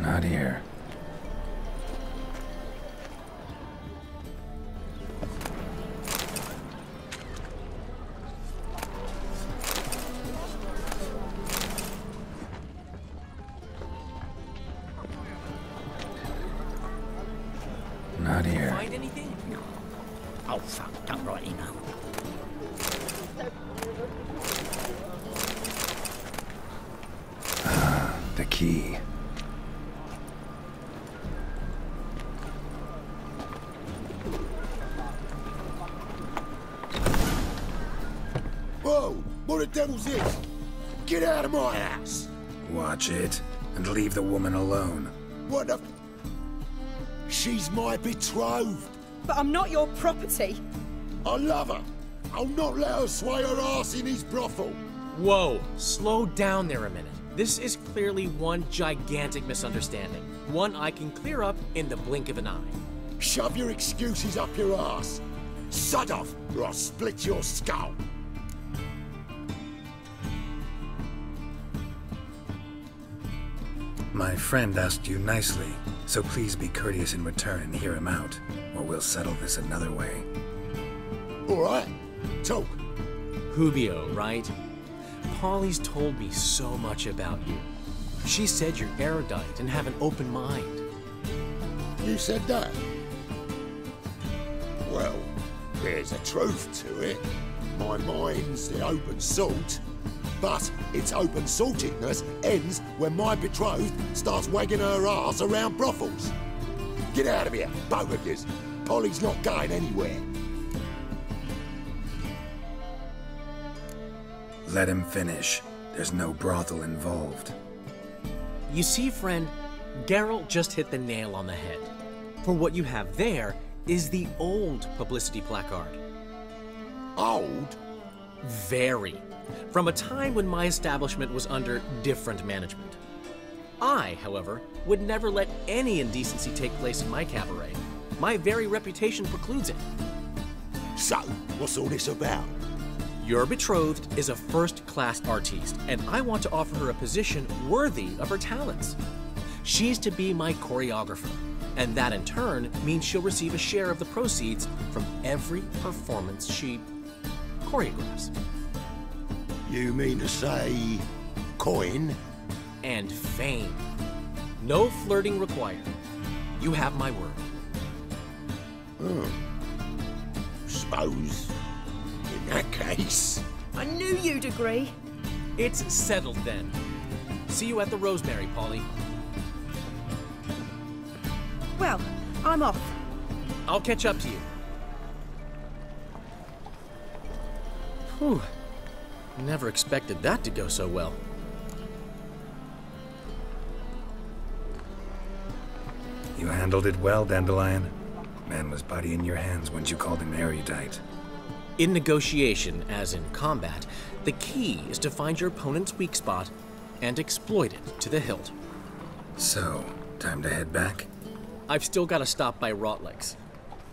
Not here. Not here. Find anything? No. Oh, fuck. Don't rightly know. The key. Whoa! What the devil's this? Get out of my house! Watch it, and leave the woman alone. What the... She's my betrothed. But I'm not your property. I love her. I'll not let her sway her ass in his brothel. Whoa, slow down there a minute. This is clearly one gigantic misunderstanding. One I can clear up in the blink of an eye. Shove your excuses up your ass. Sod off, or I'll split your skull. My friend asked you nicely, so please be courteous in return and hear him out, or we'll settle this another way. All right, talk. Hubio, right? Polly's told me so much about you. She said you're erudite and have an open mind. You said that? Well, there's a truth to it. My mind's the open salt. But its open saltedness ends when my betrothed starts wagging her ass around brothels. Get out of here, both of yous. Polly's not going anywhere. Let him finish. There's no brothel involved. You see, friend, Geralt just hit the nail on the head. For what you have there is the old publicity placard. Old? Very. From a time when my establishment was under different management. I, however, would never let any indecency take place in my cabaret. My very reputation precludes it. So, what's all this about? Your betrothed is a first-class artiste, and I want to offer her a position worthy of her talents. She's to be my choreographer, and that in turn means she'll receive a share of the proceeds from every performance she choreographs. You mean to say... coin? And fame. No flirting required. You have my word. Suppose... in that case... I knew you'd agree. It's settled then. See you at the Rosemary, Polly. Well, I'm off. I'll catch up to you. Whew. Never expected that to go so well. You handled it well, Dandelion. Man was body in your hands once you called him erudite. In negotiation, as in combat, the key is to find your opponent's weak spot and exploit it to the hilt. So, time to head back? I've still got to stop by Rotlick's.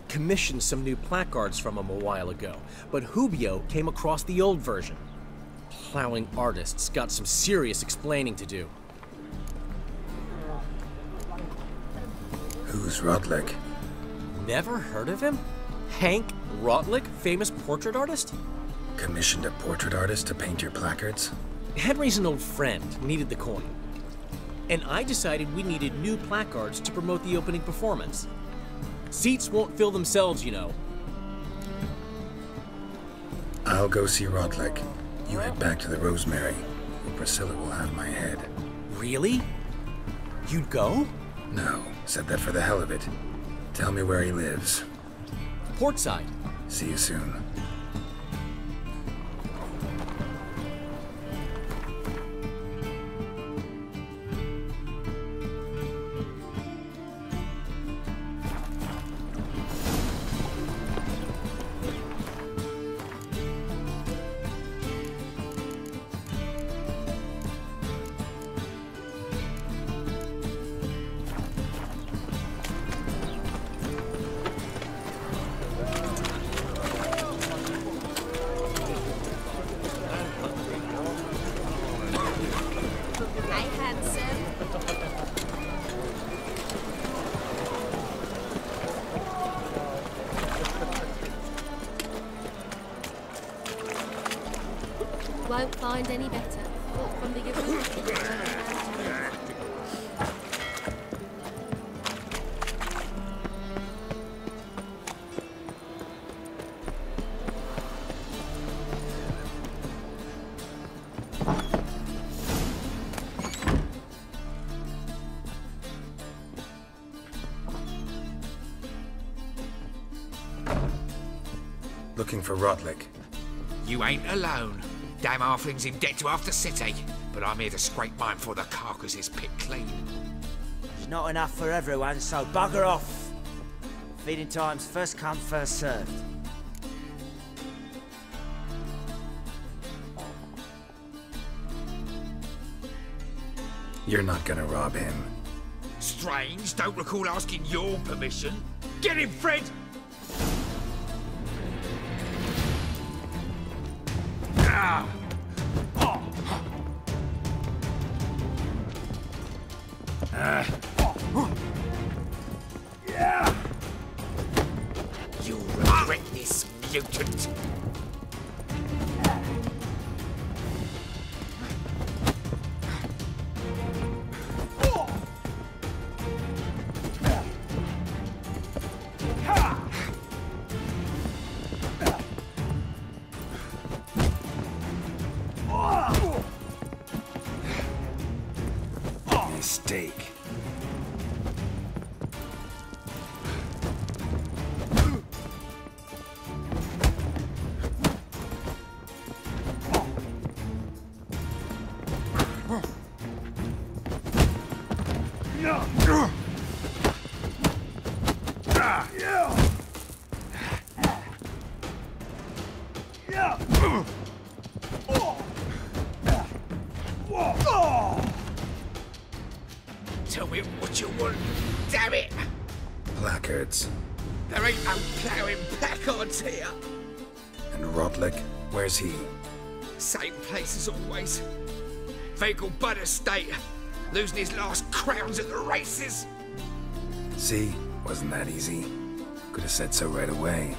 Commissioned some new placards from him a while ago, but Hubio came across the old version. Plowing artists got some serious explaining to do. Who's Rotlick? Never heard of him? Hank Rotlick, famous portrait artist? Commissioned a portrait artist to paint your placards? Henry's an old friend, needed the coin. And I decided we needed new placards to promote the opening performance. Seats won't fill themselves, you know. I'll go see Rotlick. You head back to the Rosemary, where Priscilla will have my head. Really? You'd go? No, said that for the hell of it. Tell me where he lives. Portside. See you soon. find any better. From the Looking for Rotlick. You ain't alone. Damn halfling's in debt to half the city. But I'm here to scrape mine before the carcass is picked clean. There's not enough for everyone, so bugger off. Feeding time's first come, first served. You're not gonna rob him. Strange, don't recall asking your permission. Get him, Fred! Ah! You'll regret this, mutant. Mistake. Tell me what you want, damn it! Placards. There ain't no ploughing placards here. And Rotlick, where's he? Same place as always. Vegal Bud Estate, losing his last crowns at the races. See? Wasn't that easy? Could have said so right away.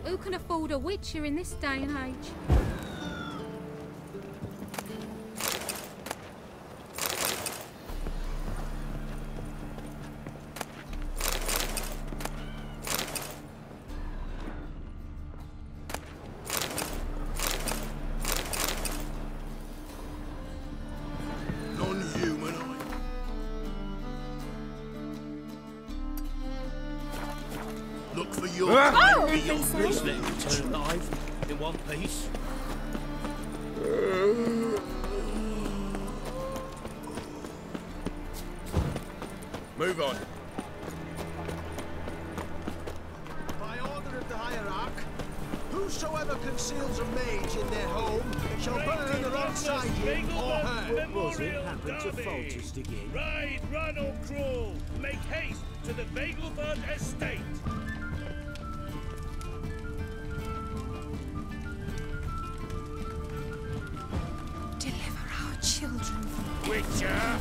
Who can afford a witcher in this day and age? Non-human, Look for your... Oh, Please let him return alive in one piece. Move on. By order of the hierarch, whosoever conceals a mage in their home shall burn alongside him or her. Was it happened to falter again? Ride, run or crawl. Make haste to the Vegelbud estate. Deliver our children from Witcher!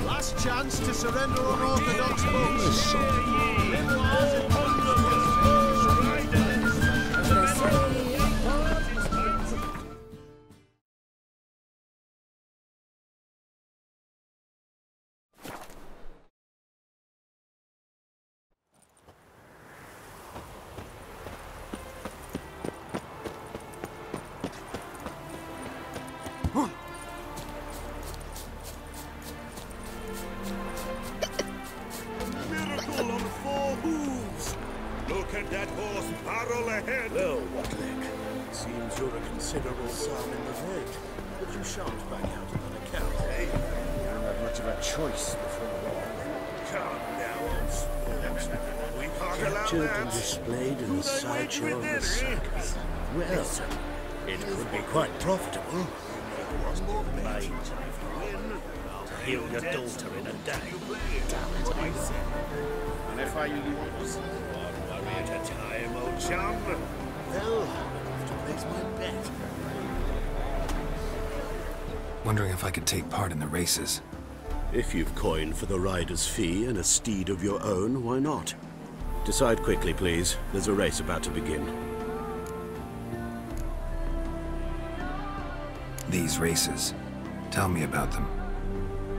Last chance to surrender unorthodox boats. Miracle on 4 hooves! Look at that horse barrel ahead! Well, what leg? Seems you're a considerable sum in the vet, but you shan't back out on account, eh? You don't have much of a choice before long. Calm down, old sport. We can't allow Captured that. and displayed in the Who'd I sideshow wait of the with circus. Well, it could be quite profitable. Mate, to heal your daughter in a day. Damn it, I said. And if I lose, one worry at a time, old chum. Well, I'll have to place my bet. Wondering if I could take part in the races. If you've coined for the rider's fee and a steed of your own, why not? Decide quickly, please. There's a race about to begin. These races. Tell me about them.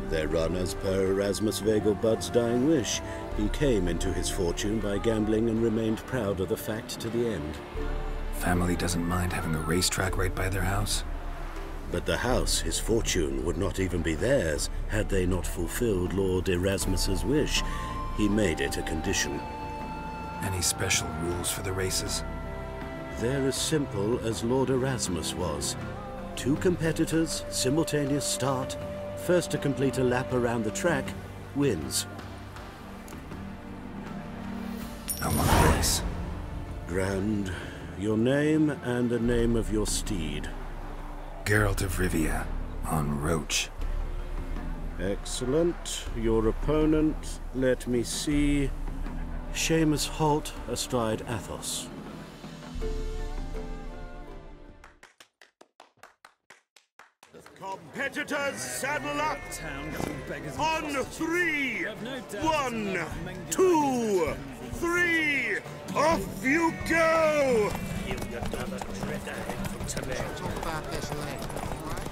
They're run as per Erasmus Vegelbud's dying wish. He came into his fortune by gambling and remained proud of the fact to the end. Family doesn't mind having a racetrack right by their house? But the house, his fortune, would not even be theirs had they not fulfilled Lord Erasmus's wish. He made it a condition. Any special rules for the races? They're as simple as Lord Erasmus was. 2 competitors, simultaneous start. First to complete a lap around the track wins. I want a race. Grand. Your name and the name of your steed. Geralt of Rivia, on Roach. Excellent. Your opponent, let me see. Seamus Holt astride Athos. Competitors, saddle up! On 3! 1, 2, 3! Off you go! You'll get another drift ahead from today. Talk about this later, all right?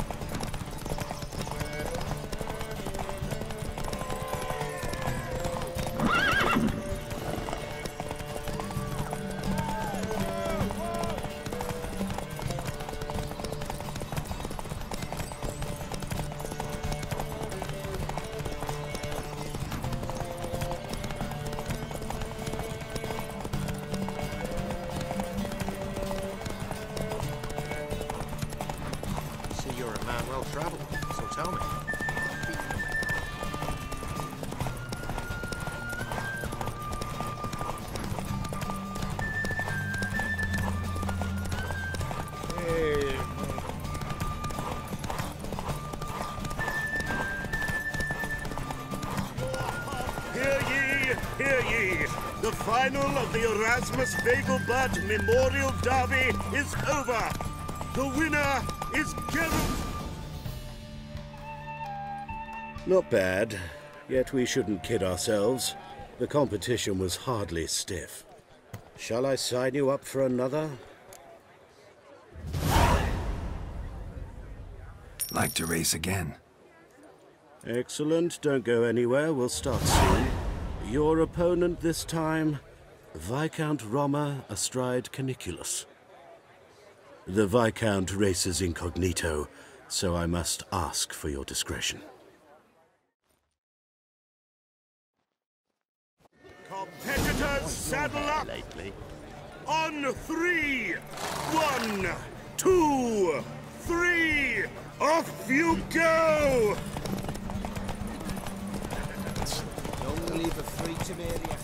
The final of the Erasmus Vegelbud Memorial Derby is over. The winner is Geralt. Not bad, yet we shouldn't kid ourselves. The competition was hardly stiff. Shall I sign you up for another? Like to race again. Excellent, don't go anywhere, we'll start soon. Your opponent this time, Viscount Roma astride Caniculus. The Viscount races incognito, so I must ask for your discretion. Competitors, saddle up! On 3! 1, 2, 3! Off you go! Don't leave a free to area.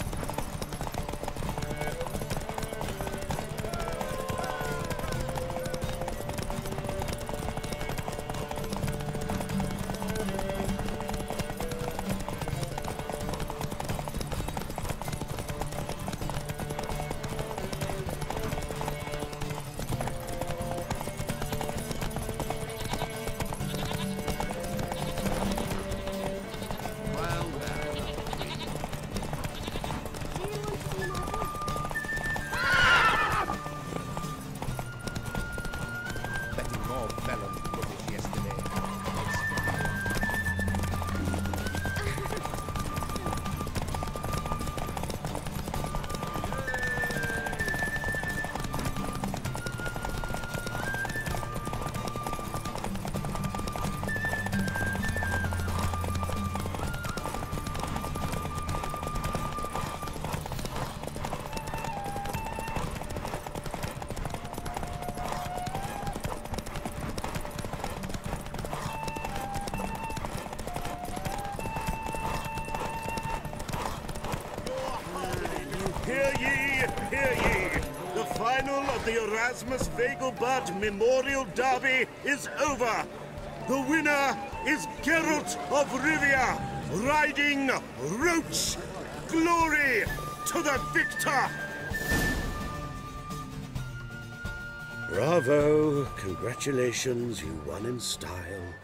the Erasmus Vegelbud Memorial Derby is over. The winner is Geralt of Rivia, riding Roach. Glory to the victor! Bravo! Congratulations, you won in style.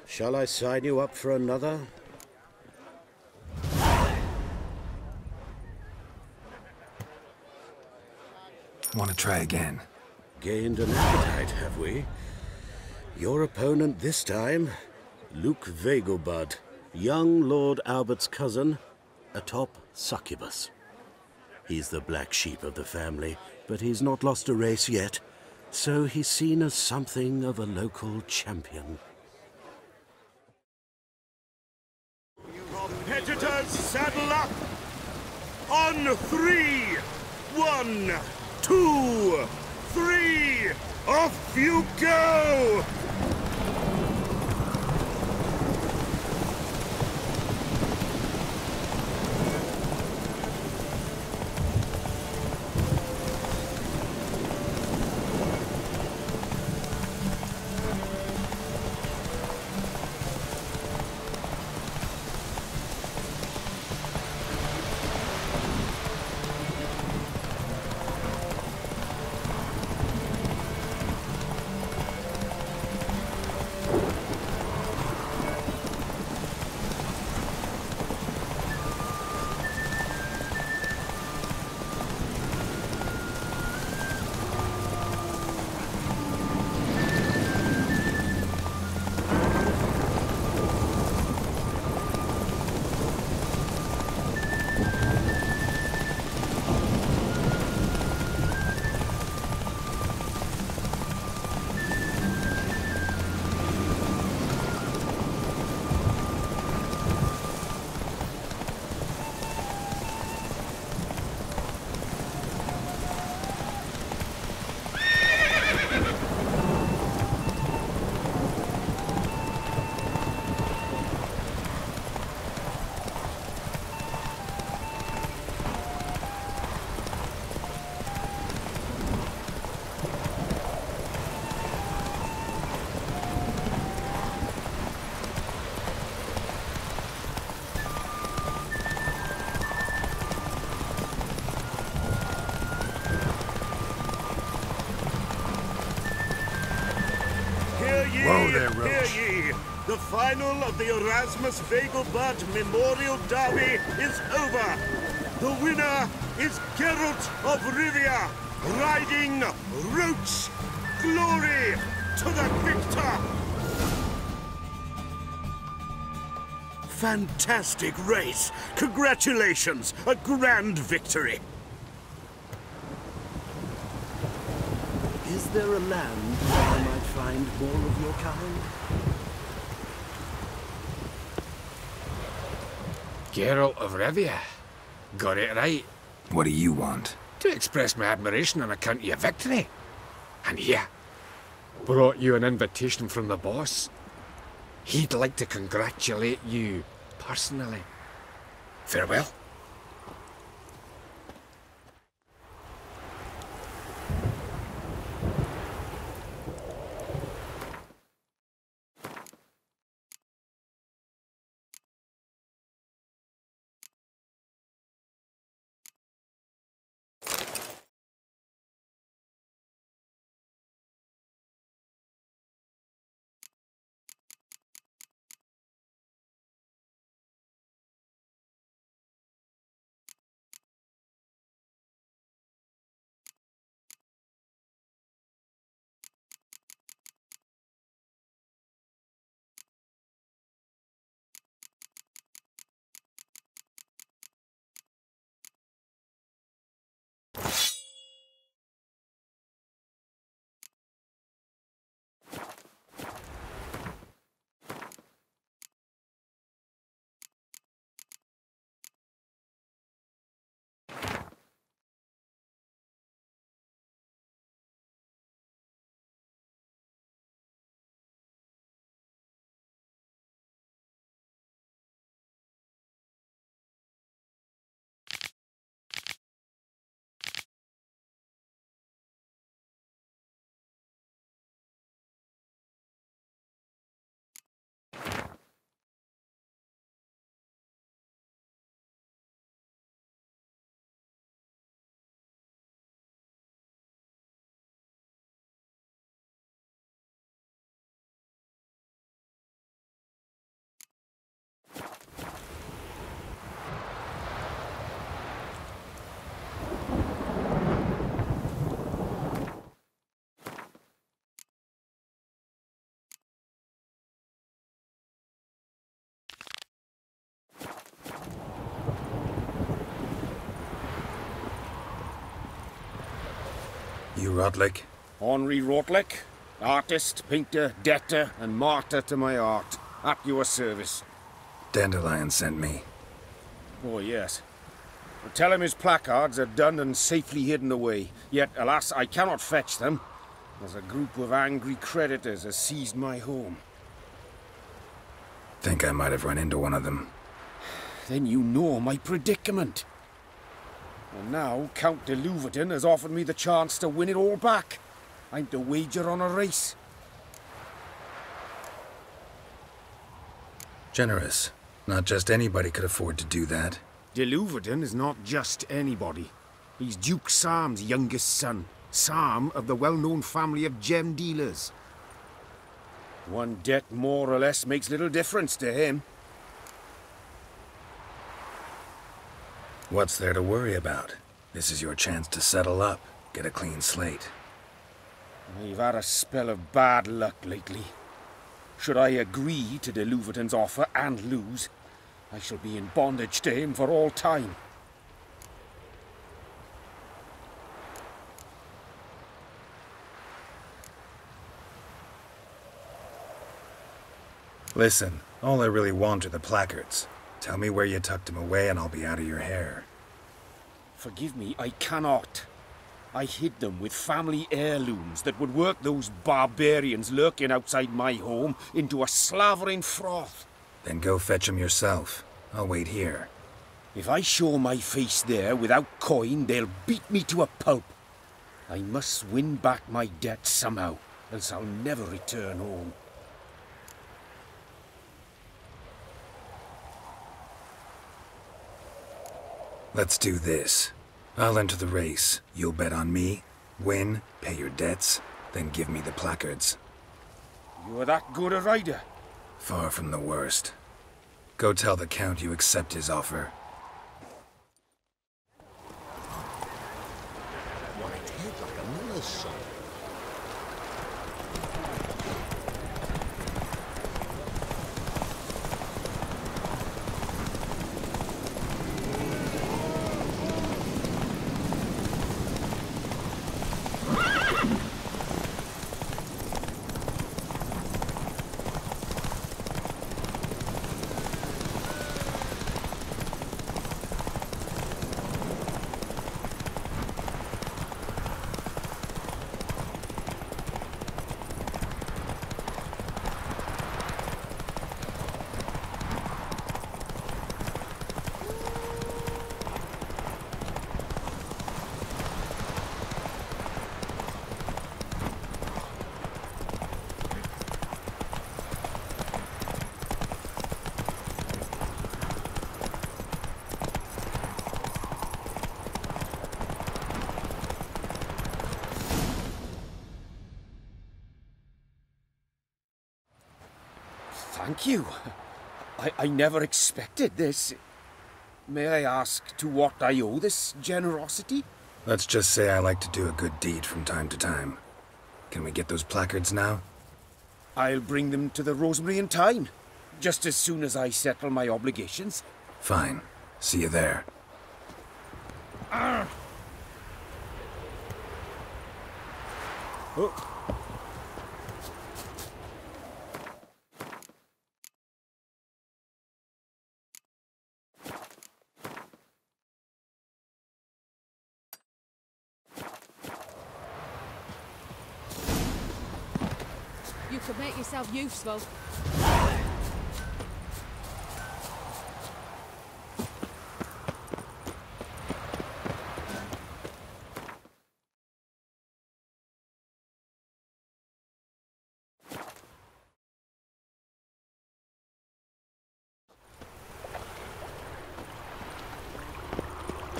Shall I sign you up for another? Want to try again? Gained an appetite, have we? Your opponent this time, Luke Vegelbud, young Lord Albert's cousin, atop succubus. He's the black sheep of the family, but he's not lost a race yet, so he's seen as something of a local champion. Competitors, saddle up! On 3! 1, 2, 3! Off you go! Whoa there, Roach. Hear ye! The final of the Erasmus Vegelbud Memorial Derby is over. The winner is Geralt of Rivia, riding Roach. Glory to the victor! Fantastic race! Congratulations! A grand victory! Is there a land where I might find more of your kind? Geralt of Rivia. Got it right. What do you want? To express my admiration on account of your victory. And here, brought you an invitation from the boss. He'd like to congratulate you personally. Farewell. You Rotlick? Henri Rotlick, artist, painter, debtor, and martyr to my art. At your service. Dandelion sent me. Oh, yes. Tell him his placards are done and safely hidden away. Yet, alas, I cannot fetch them, as a group of angry creditors has seized my home. Think I might have run into one of them. Then you know my predicament. And now Count de Louverton has offered me the chance to win it all back. I'm to wager on a race. Generous. Not just anybody could afford to do that. De Louverton is not just anybody. He's Duke Sam's youngest son. Sam of the well-known family of gem dealers. One debt more or less makes little difference to him. What's there to worry about? This is your chance to settle up, get a clean slate. I've had a spell of bad luck lately. Should I agree to de Louverton's offer and lose, I shall be in bondage to him for all time. Listen, all I really want are the placards. Tell me where you tucked them away and I'll be out of your hair. Forgive me, I cannot. I hid them with family heirlooms that would work those barbarians lurking outside my home into a slavering froth. Then go fetch them yourself. I'll wait here. If I show my face there without coin, they'll beat me to a pulp. I must win back my debt somehow, else I'll never return home. Let's do this. I'll enter the race. You'll bet on me, win, pay your debts, then give me the placards. You're that good a rider? Far from the worst. Go tell the Count you accept his offer. White head like a miller's son. Thank you. I never expected this. May I ask to what I owe this generosity? Let's just say I like to do a good deed from time to time. Can we get those placards now? I'll bring them to the Rosemary in time, just as soon as I settle my obligations. Fine. See you there. Oh. You could make yourself useful.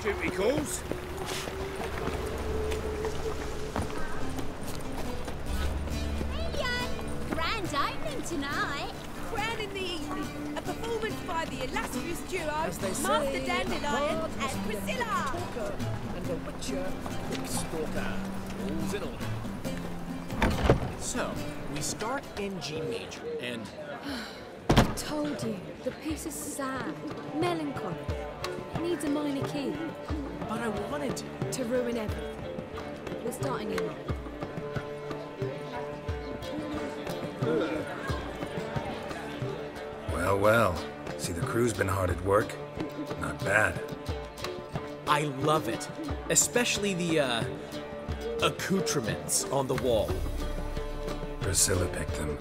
Duty calls. Grand opening tonight. Crown in the evening. A performance by the illustrious duo, As they Master say, Dandelion God must and be a Priscilla. talker, and the witcher, quick stalker. All's in order. So, we start in G major, and Told you, the piece is sad, melancholy. It needs a minor key but I wanted to ruin everything. We're starting in. Well, well. See, the crew's been hard at work. Not bad. I love it. Especially the, accoutrements on the wall. Priscilla picked them.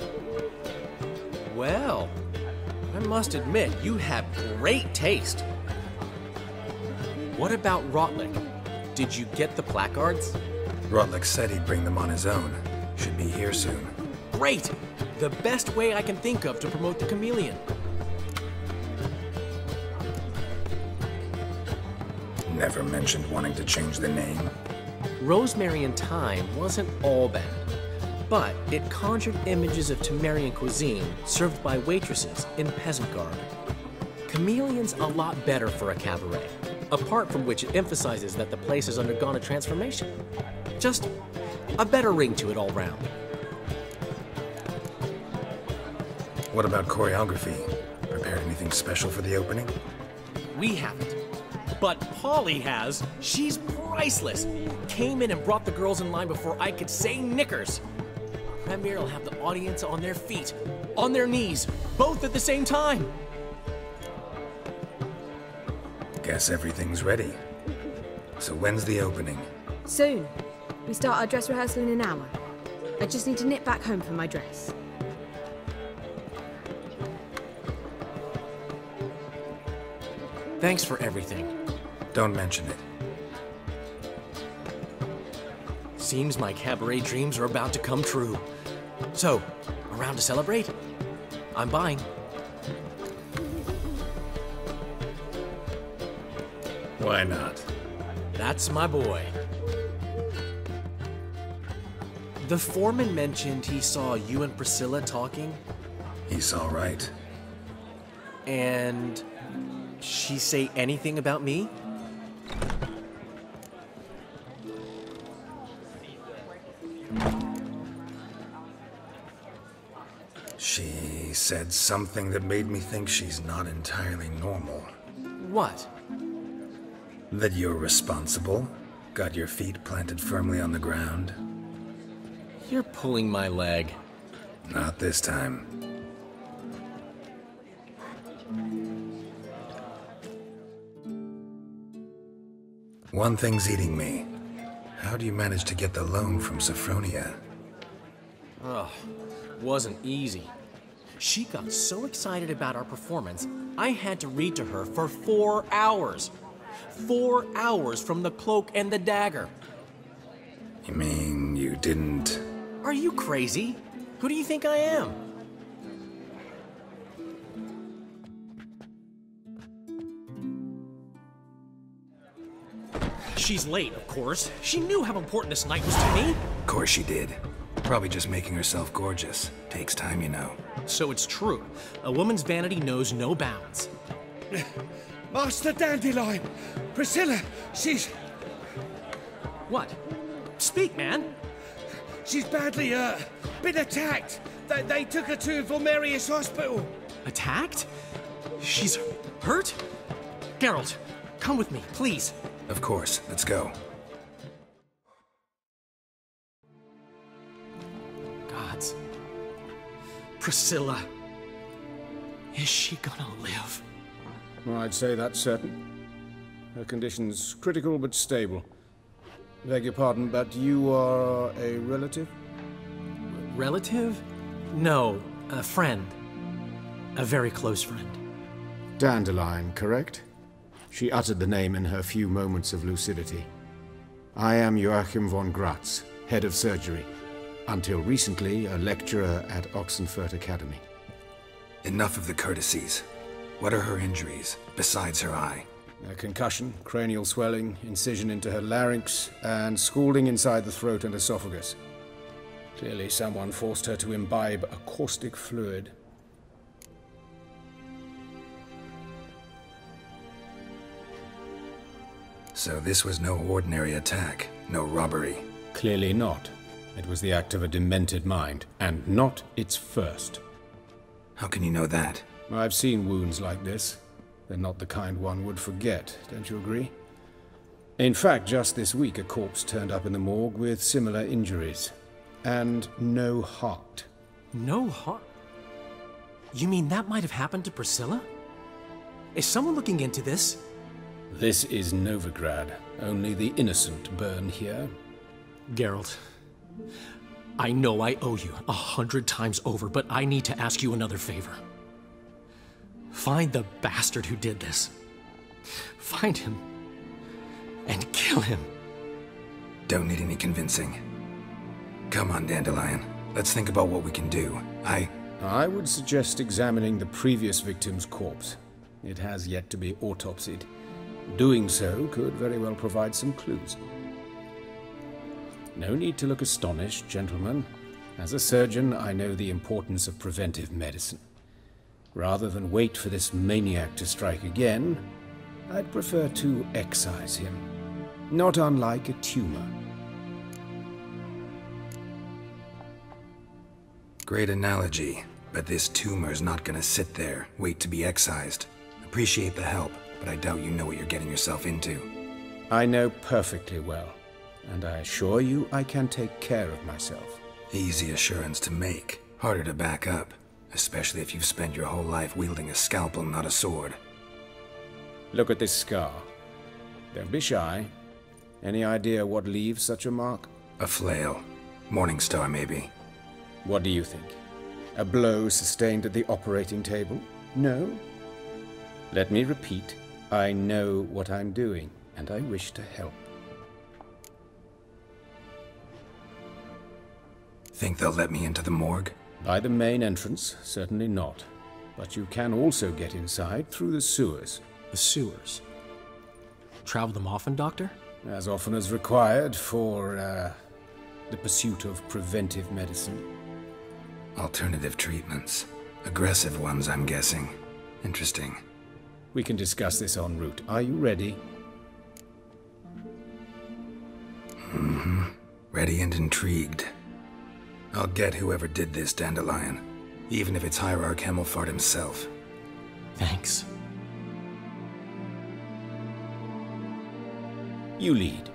Well, I must admit, you have great taste. What about Rotlick? Did you get the placards? Rotlick said he'd bring them on his own. Should be here soon. Great! The best way I can think of to promote the chameleon. Never mentioned wanting to change the name. Rosemary and Thyme wasn't all bad, but it conjured images of Temerian cuisine served by waitresses in peasant garb. Chameleon's a lot better for a cabaret, apart from which it emphasizes that the place has undergone a transformation. Just a better ring to it all round. What about choreography? Prepared anything special for the opening? We haven't. But Polly has. She's priceless. Came in and brought the girls in line before I could say knickers. Premier will have the audience on their feet, on their knees, both at the same time. Guess everything's ready. So when's the opening? Soon. We start our dress rehearsal in an hour. I just need to nip back home for my dress. Thanks for everything. Don't mention it. Seems my cabaret dreams are about to come true. So, around to celebrate? I'm buying. Why not? That's my boy. The foreman mentioned he saw you and Priscilla talking. He's all right. And she say anything about me? She said something that made me think she's not entirely normal. What? That you're responsible, got your feet planted firmly on the ground. You're pulling my leg. Not this time. One thing's eating me. How do you manage to get the loan from Sophronia? Ugh, wasn't easy. She got so excited about our performance, I had to read to her for 4 hours. 4 hours from the Cloak and the Dagger. You mean you didn't... Are you crazy? Who do you think I am? She's late, of course. She knew how important this night was to me. Of course she did. Probably just making herself gorgeous. Takes time, you know. So it's true. A woman's vanity knows no bounds. Master Dandelion! Priscilla, she's... What? Speak, man. She's badly, been attacked. They took her to Vulmerius Hospital. Attacked? She's hurt? Geralt, come with me, please. Of course. Let's go. Gods. Priscilla. Is she gonna live? Well, I'd say that's certain. Her condition's critical but stable. Beg your pardon, but you are a relative? Relative? No, a friend. A very close friend. Dandelion, correct? She uttered the name in her few moments of lucidity. I am Joachim von Gratz, head of surgery. Until recently, a lecturer at Oxenfurt Academy. Enough of the courtesies. What are her injuries, besides her eye? A concussion, cranial swelling, incision into her larynx, and scalding inside the throat and esophagus. Clearly someone forced her to imbibe a caustic fluid. So this was no ordinary attack, no robbery. Clearly not. It was the act of a demented mind, and not its first. How can you know that? I've seen wounds like this. They're not the kind one would forget, don't you agree? In fact, just this week a corpse turned up in the morgue with similar injuries. And no heart. No heart? You mean that might have happened to Priscilla? Is someone looking into this? This is Novigrad. Only the innocent burn here. Geralt, I know I owe you 100 times over, but I need to ask you another favor. Find the bastard who did this. Find him and kill him. Don't need any convincing. Come on, Dandelion. Let's think about what we can do. I would suggest examining the previous victim's corpse. It has yet to be autopsied. Doing so could very well provide some clues. No need to look astonished, gentlemen. As a surgeon, I know the importance of preventive medicine. Rather than wait for this maniac to strike again, I'd prefer to excise him. Not unlike a tumor. Great analogy, but this tumor's not gonna sit there, wait to be excised. Appreciate the help, but I doubt you know what you're getting yourself into. I know perfectly well, and I assure you I can take care of myself. Easy assurance to make, harder to back up, especially if you've spent your whole life wielding a scalpel, not a sword. Look at this scar. Don't be shy. Any idea what leaves such a mark? A flail. Morningstar, maybe. What do you think? A blow sustained at the operating table? No? Let me repeat. I know what I'm doing, and I wish to help. Think they'll let me into the morgue? By the main entrance, certainly not. But you can also get inside through the sewers. The sewers? Travel them often, Doctor? As often as required for, the pursuit of preventive medicine. Alternative treatments. Aggressive ones, I'm guessing. Interesting. We can discuss this en route. Are you ready? Mm-hmm. Ready and intrigued. I'll get whoever did this, Dandelion. Even if it's Hierarch Hemmelfart himself. Thanks. You lead.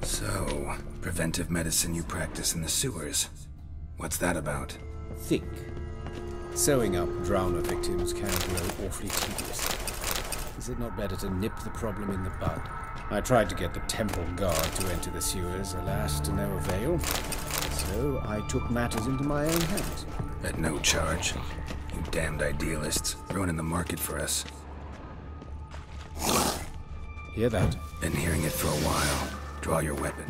So, preventive medicine you practice in the sewers. What's that about? Think. Sewing up drowner victims can grow awfully tedious. Is it not better to nip the problem in the bud? I tried to get the temple guard to enter the sewers, alas, to no avail. So I took matters into my own hands. At no charge. You damned idealists, ruining the market for us. Hear that? Been hearing it for a while. Draw your weapon.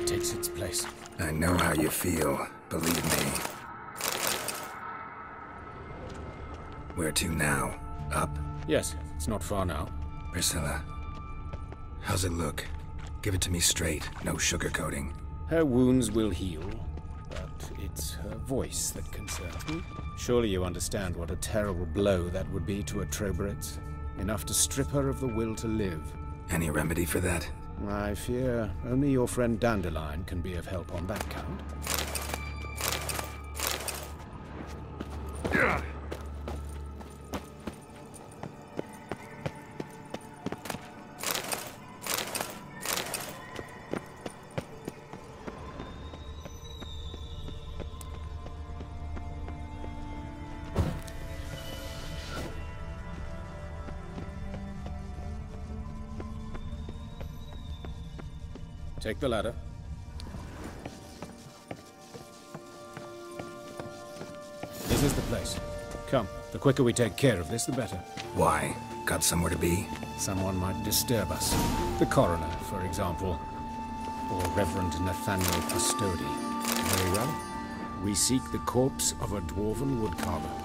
guard takes its place. I know how you feel, believe me. Where to now? Up? Yes, it's not far now. Priscilla, how's it look? Give it to me straight, no sugarcoating. Her wounds will heal, but it's her voice that concerns me. Surely you understand what a terrible blow that would be to a Troberet. Enough to strip her of the will to live. Any remedy for that? I fear only your friend Dandelion can be of help on that count. Take the ladder. This is the place. Come, the quicker we take care of this, the better. Why? Got somewhere to be? Someone might disturb us. The coroner, for example. Or Reverend Nathaniel Custody. Very well. We seek the corpse of a dwarven woodcarver.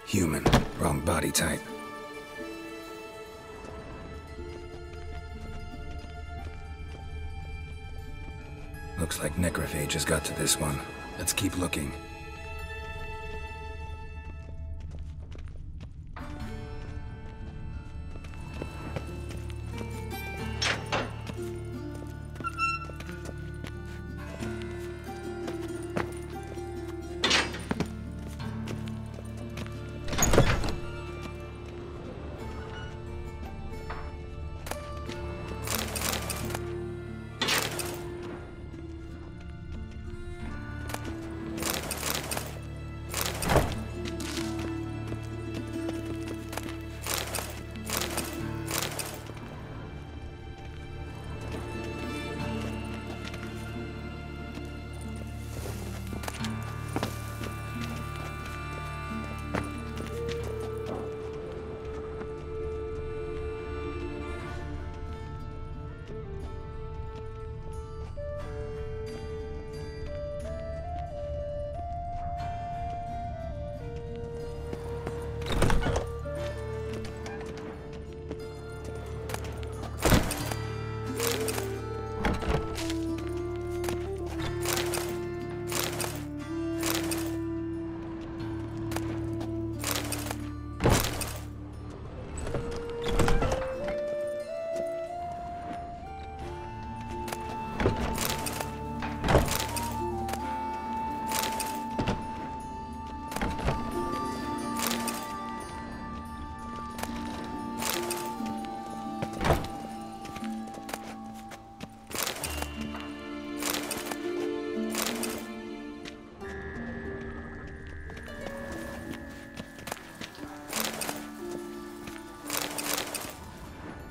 Human. Wrong body type. Looks like necrophage has got to this one. Let's keep looking.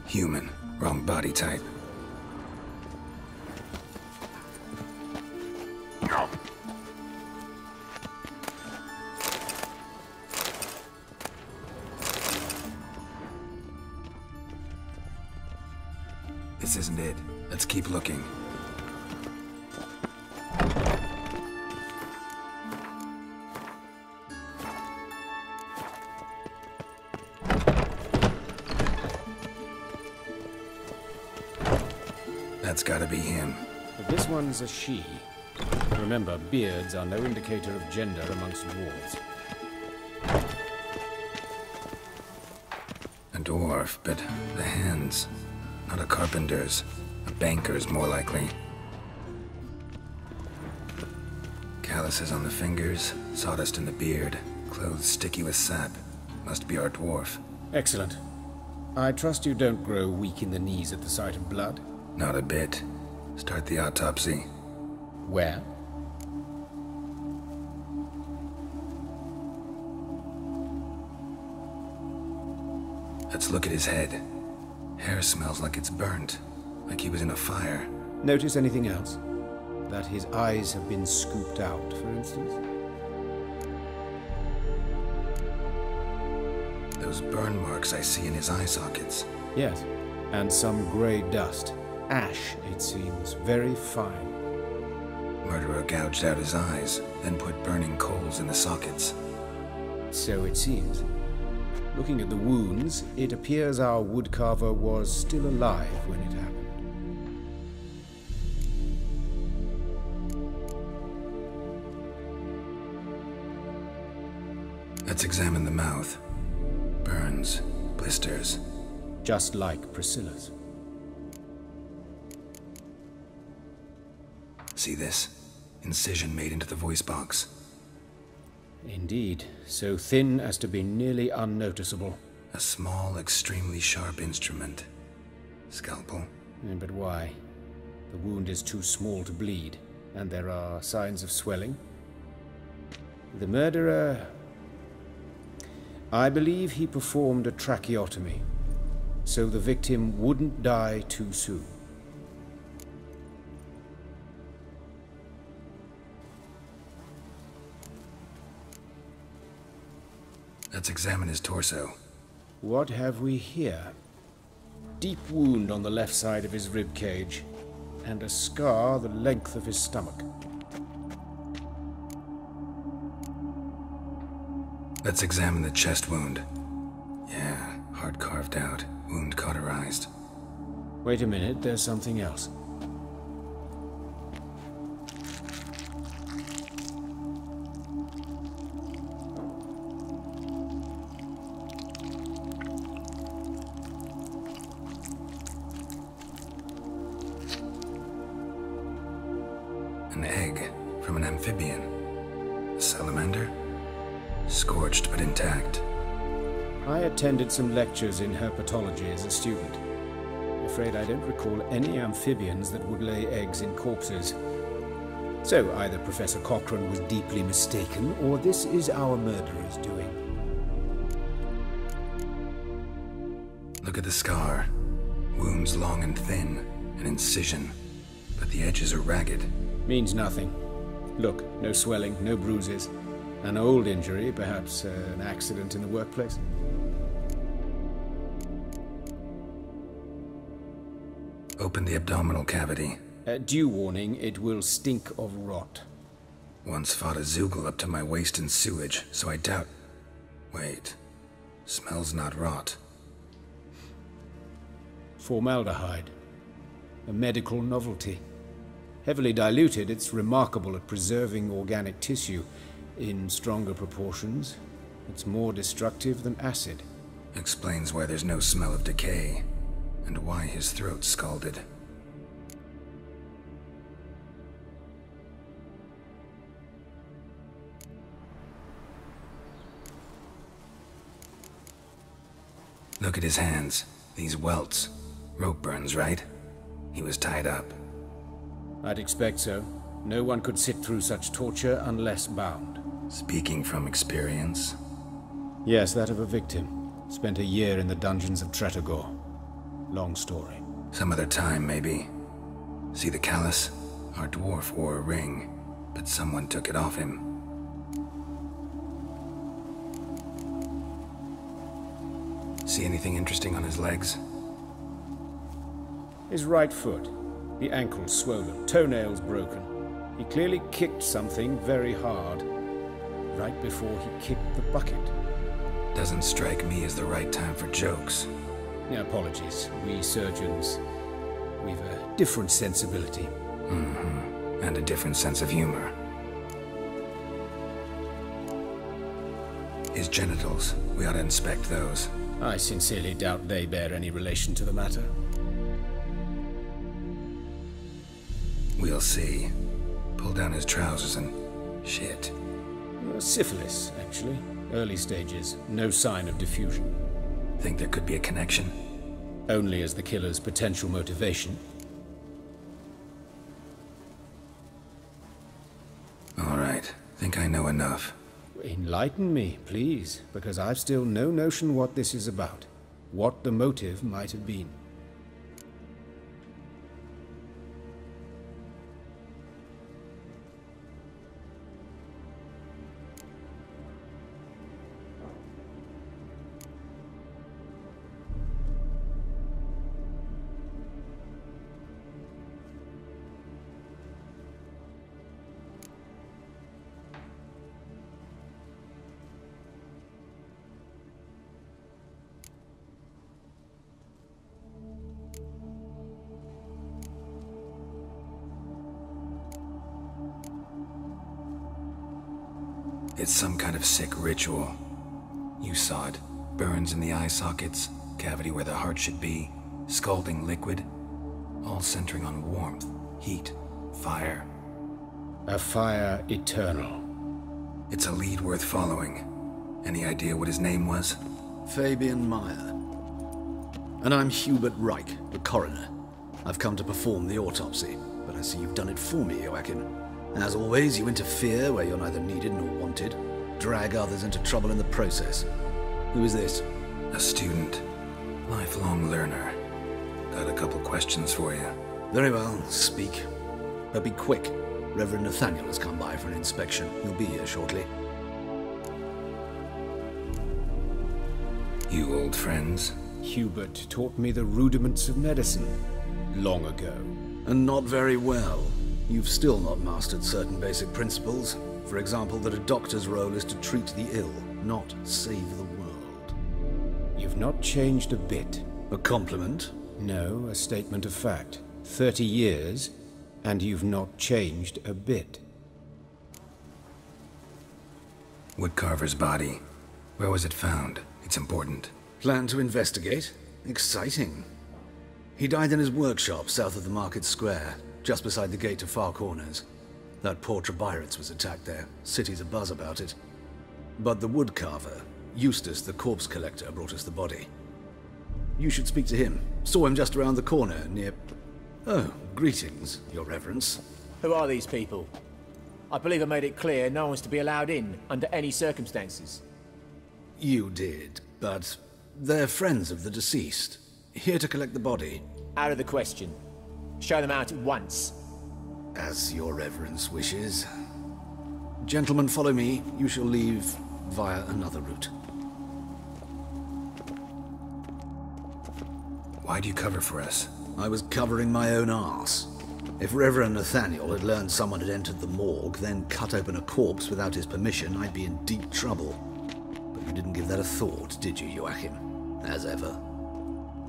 Human. Wrong body type. This isn't it. Let's keep looking. That's gotta be him. But this one's a she. Remember, beards are no indicator of gender amongst dwarves. A dwarf, but the hands. Not a carpenter's. A banker's, more likely. Calluses on the fingers, sawdust in the beard, clothes sticky with sap. Must be our dwarf. Excellent. I trust you don't grow weak in the knees at the sight of blood? Not a bit. Start the autopsy. Where? Let's look at his head. Hair smells like it's burnt, like he was in a fire. Notice anything else? That his eyes have been scooped out, for instance? Those burn marks I see in his eye sockets. Yes, and some grey dust. Ash, it seems. Very fine. Murderer gouged out his eyes, then put burning coals in the sockets. So it seems. Looking at the wounds, it appears our woodcarver was still alive when it happened. Let's examine the mouth. Burns, blisters. Just like Priscilla's. See this? Incision made into the voice box. Indeed, so thin as to be nearly unnoticeable. A small, extremely sharp instrument. Scalpel. But why? The wound is too small to bleed, and there are signs of swelling. The murderer... I believe he performed a tracheotomy, so the victim wouldn't die too soon. Let's examine his torso. What have we here? Deep wound on the left side of his rib cage, and a scar the length of his stomach. Let's examine the chest wound. Yeah, heart carved out, wound cauterized. Wait a minute, there's something else. An egg from an amphibian. A salamander? Scorched but intact. I attended some lectures in herpetology as a student. Afraid I don't recall any amphibians that would lay eggs in corpses. So either Professor Cochrane was deeply mistaken, or this is our murderer's doing. Look at the scar. Wounds long and thin. An incision. But the edges are ragged. Means nothing. Look, no swelling, no bruises. An old injury, perhaps an accident in the workplace. Open the abdominal cavity. Due warning, it will stink of rot. Once fought a Zoogle up to my waist in sewage, so I doubt... Wait. Smells not rot. Formaldehyde. A medical novelty. Heavily diluted, it's remarkable at preserving organic tissue. In stronger proportions, it's more destructive than acid. Explains why there's no smell of decay, and why his throat's scalded. Look at his hands. These welts. Rope burns, right? He was tied up. I'd expect so. No one could sit through such torture unless bound. Speaking from experience? Yes, that of a victim. Spent a year in the dungeons of Tretogor. Long story. Some other time, maybe. See the callus? Our dwarf wore a ring, but someone took it off him. See anything interesting on his legs? His right foot. The ankle swollen, toenails broken. He clearly kicked something very hard. Right before he kicked the bucket. Doesn't strike me as the right time for jokes. Apologies. We surgeons, we've a different sensibility. Mm-hmm. And a different sense of humor. His genitals, we ought to inspect those. I sincerely doubt they bear any relation to the matter. We'll see. Pull down his trousers and... Shit. Syphilis, actually. Early stages. No sign of diffusion. Think there could be a connection? Only as the killer's potential motivation. All right. Think I know enough. Enlighten me, please, because I've still no notion what this is about. What the motive might have been. It's some kind of sick ritual. You saw it. Burns in the eye sockets, cavity where the heart should be, scalding liquid. All centering on warmth, heat, fire. A fire eternal. It's a lead worth following. Any idea what his name was? Fabian Meyer. And I'm Hubert Reich, the coroner. I've come to perform the autopsy, but I see you've done it for me, Joachim. As always, you interfere where you're neither needed nor wanted, drag others into trouble in the process. Who is this? A student. Lifelong learner. Got a couple questions for you. Very well, speak. But be quick. Reverend Nathaniel has come by for an inspection. He'll be here shortly. You old friends? Hubert taught me the rudiments of medicine long ago. And not very well. You've still not mastered certain basic principles. For example, that a doctor's role is to treat the ill, not save the world. You've not changed a bit. A compliment? No, a statement of fact. 30 years, and you've not changed a bit. Woodcarver's body. Where was it found? It's important. Plan to investigate? Exciting. He died in his workshop south of the market square, just beside the gate to Far Corners. That poor Trebirates was attacked there. City's abuzz about it. But the woodcarver, Eustace the corpse collector, brought us the body. You should speak to him. Saw him just around the corner near... Oh, greetings, Your Reverence. Who are these people? I believe I made it clear no one's to be allowed in under any circumstances. You did, but they're friends of the deceased. Here to collect the body. Out of the question. Show them out at once. As Your Reverence wishes. Gentlemen, follow me. You shall leave via another route. Why'd you cover for us? I was covering my own arse. If Reverend Nathaniel had learned someone had entered the morgue, then cut open a corpse without his permission, I'd be in deep trouble. But you didn't give that a thought, did you, Joachim? As ever.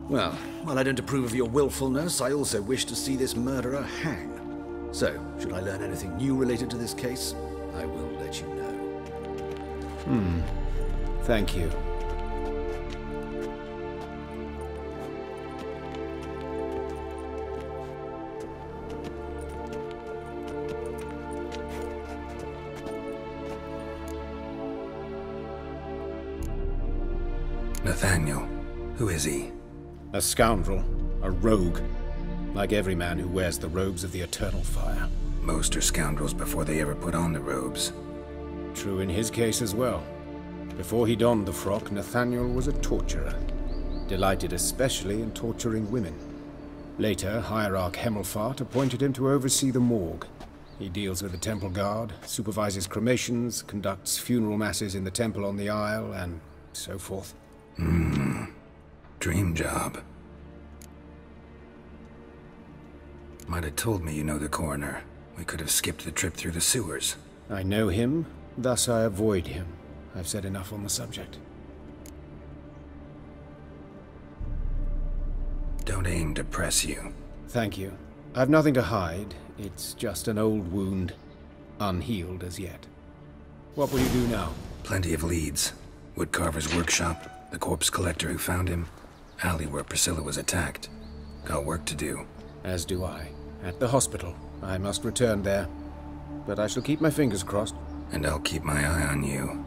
Well, while I don't approve of your willfulness, I also wish to see this murderer hang. So, should I learn anything new related to this case, I will let you know. Thank you. Nathaniel. Who is he? A scoundrel. A rogue. Like every man who wears the robes of the Eternal Fire. Most are scoundrels before they ever put on the robes. True in his case as well. Before he donned the frock, Nathaniel was a torturer. Delighted especially in torturing women. Later, Hierarch Hemmelfart appointed him to oversee the morgue. He deals with the temple guard, supervises cremations, conducts funeral masses in the temple on the Isle, and so forth. Dream job. Might have told me you know the coroner. We could have skipped the trip through the sewers. I know him, thus I avoid him. I've said enough on the subject. Don't aim to press you. Thank you. I've nothing to hide. It's just an old wound, unhealed as yet. What will you do now? Plenty of leads. Woodcarver's workshop, the corpse collector who found him, alley where Priscilla was attacked. Got work to do. As do I. At the hospital. I must return there. But I shall keep my fingers crossed. And I'll keep my eye on you.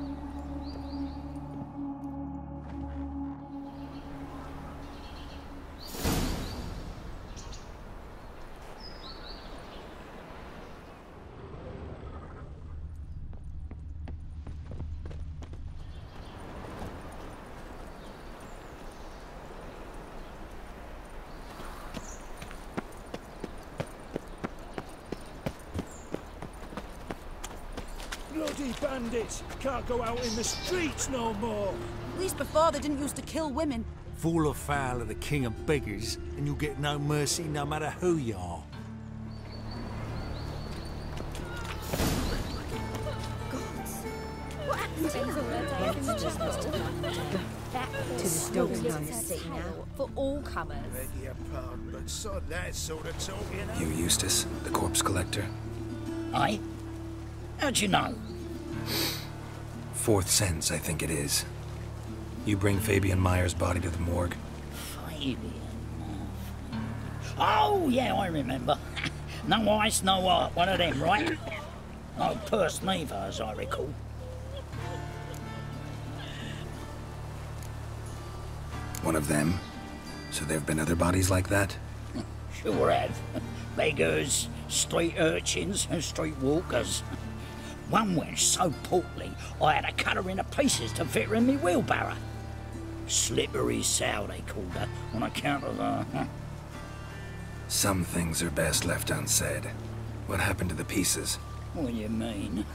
Bloody bandits! Can't go out in the streets no more! At least before they didn't used to kill women. Fall afoul of the king of beggars, and you'll get no mercy no matter who you are. What happened to for all comers. Beg your pardon, but sod that sort of talk, you know? You Eustace, the corpse collector? Aye? How'd you know? Fourth sense, I think it is. You bring Fabian Meyer's body to the morgue? Fabian? Oh, yeah, I remember. No ice, no art, one of them, right? No purse neither, as I recall. One of them? So there have been other bodies like that? Sure have. Beggars, street urchins, and street walkers. One went so portly, I had to cut her into pieces to fit her in me wheelbarrow. Slippery sow, they called her, on account of the... Some things are best left unsaid. What happened to the pieces? What do you mean?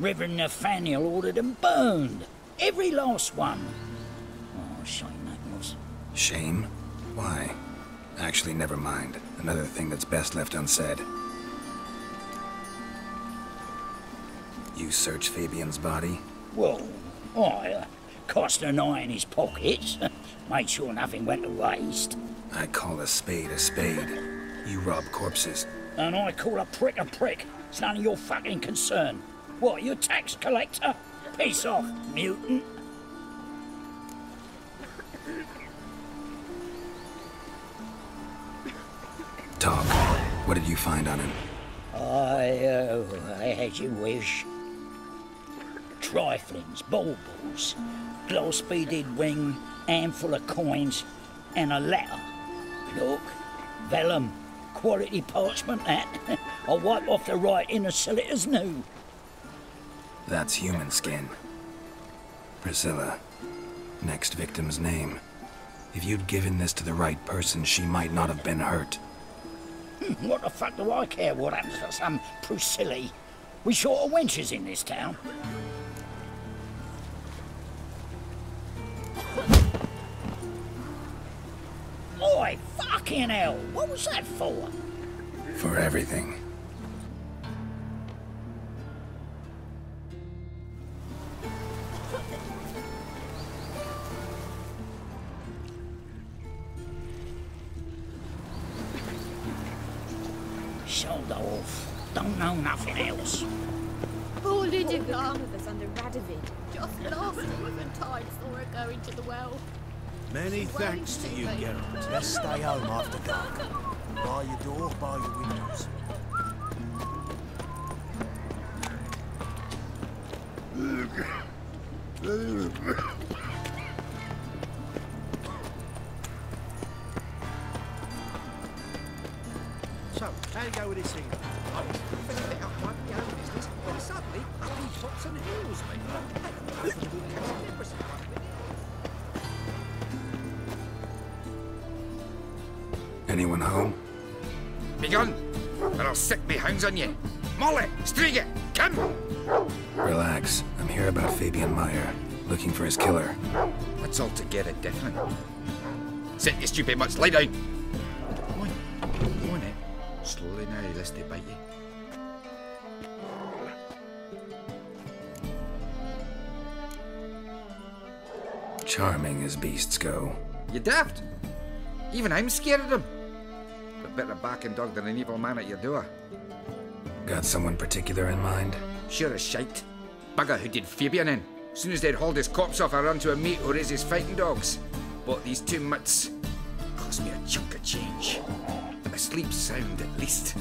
Reverend Nathaniel ordered them burned. Every last one. Oh, shame that was. Shame? Why? Actually, never mind. Another thing that's best left unsaid. You searched Fabian's body? Well, I cast an eye in his pockets. Made sure nothing went to waste. I call a spade a spade. You rob corpses. And I call a prick a prick. It's none of your fucking concern. What, you a tax collector? Piss off, mutant. Talk. What did you find on him? As you wish. Triflings, baubles, gloss-beaded ring, handful of coins, and a letter. Look, vellum, quality parchment that. I'll wipe off the writing and sell it as new. That's human skin. Priscilla. Next victim's name. If you'd given this to the right person, she might not have been hurt. What the fuck do I care what happens to some Priscilla? We short of wenches in this town. Oi, fucking hell! What was that for? For everything. Sold off. Don't know nothing else. Poor Lydia with us under Radovid. just last Eventide saw her go into the well. Many thanks to you, Geralt. Let's stay home after dark. Bar your door, bar your windows. So, how you go with this thing? I was thinking it up my own business, when suddenly, up he pops and heals me. Hey, nothing to do with the case of leprosy, one minute. Anyone home? Begone, or I'll sick me hounds on you. Molly, Striga, come! Relax. I'm here about Fabian Meyer, looking for his killer. That's altogether different. Sit, you stupid mutts, lie down. Go on, slowly now, lest they bite you. Charming as beasts go. You daft? Even I'm scared of them. But better barking dog than an evil man at your door. Got someone particular in mind? Sure as shite. Bugger who did Fabian in. Soon as they'd hauled his corpse off, I ran to a mate who raised his fighting dogs. Bought these 2 mutts. Cost me a chunk of change. But I sleep sound at least.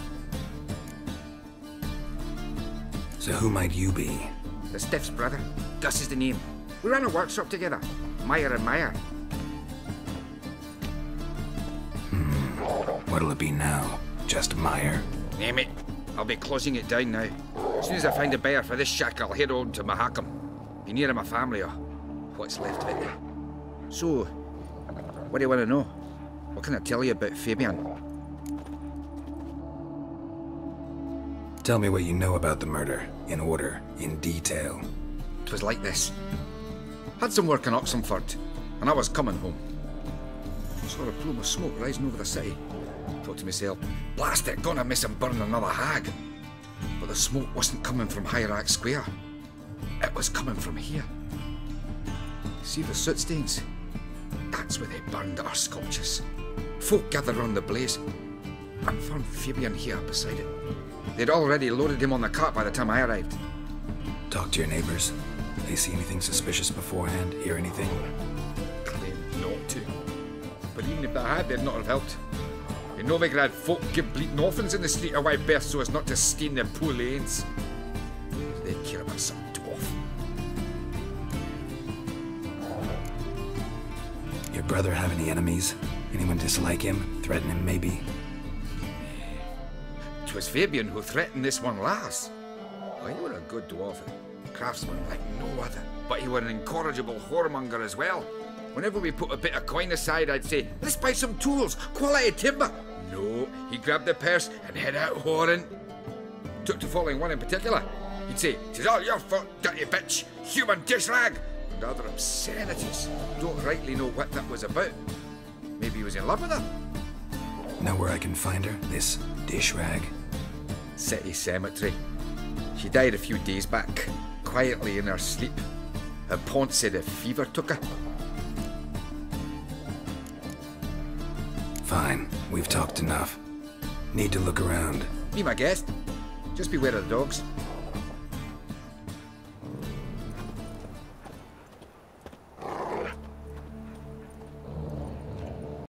So who might you be? The Stiff's brother. Gus is the name. We ran a workshop together. Meyer and Meyer. What'll it be now? Just Meyer? Name it. I'll be closing it down now. As soon as I find a buyer for this shack, I'll head on to Mahakam. Be near my family or what's left of it. So, what do you want to know? What can I tell you about Fabian? Tell me what you know about the murder, in order, in detail. 'Twas like this. Had some work in Oxenford, and I was coming home. Saw a plume of smoke rising over the city. Thought to myself, blast it, gonna miss him burn another hag. But the smoke wasn't coming from Hierarch Square. It was coming from here. See the soot stains? That's where they burned our sculptures. Folk gathered round the blaze and found Fabian here beside it. They'd already loaded him on the cart by the time I arrived. Talk to your neighbors. They see anything suspicious beforehand? Hear anything? Claimed not to. But even if they had, they'd not have helped. In Novigrad, folk give bleeding orphans in the street a wide berth so as not to stain their poor lanes. They care about some dwarf. Your brother have any enemies? Anyone dislike him? Threaten him, maybe? 'Twas Fabian who threatened this one last. Well, he were a good dwarf, a craftsman like no other. But he were an incorrigible whoremonger as well. Whenever we put a bit of coin aside, I'd say, let's buy some tools, quality timber. No, he grabbed the purse and head out whoring. Took to following one in particular. He'd say, "'Tis all your fault, dirty bitch, human dish rag," and other obscenities. Don't rightly know what that was about. Maybe he was in love with her. Know where I can find her, this dish rag? City cemetery. She died a few days back, quietly in her sleep. Her pont said a fever took her. Fine, we've talked enough. Need to look around. Be my guest. Just beware of the dogs.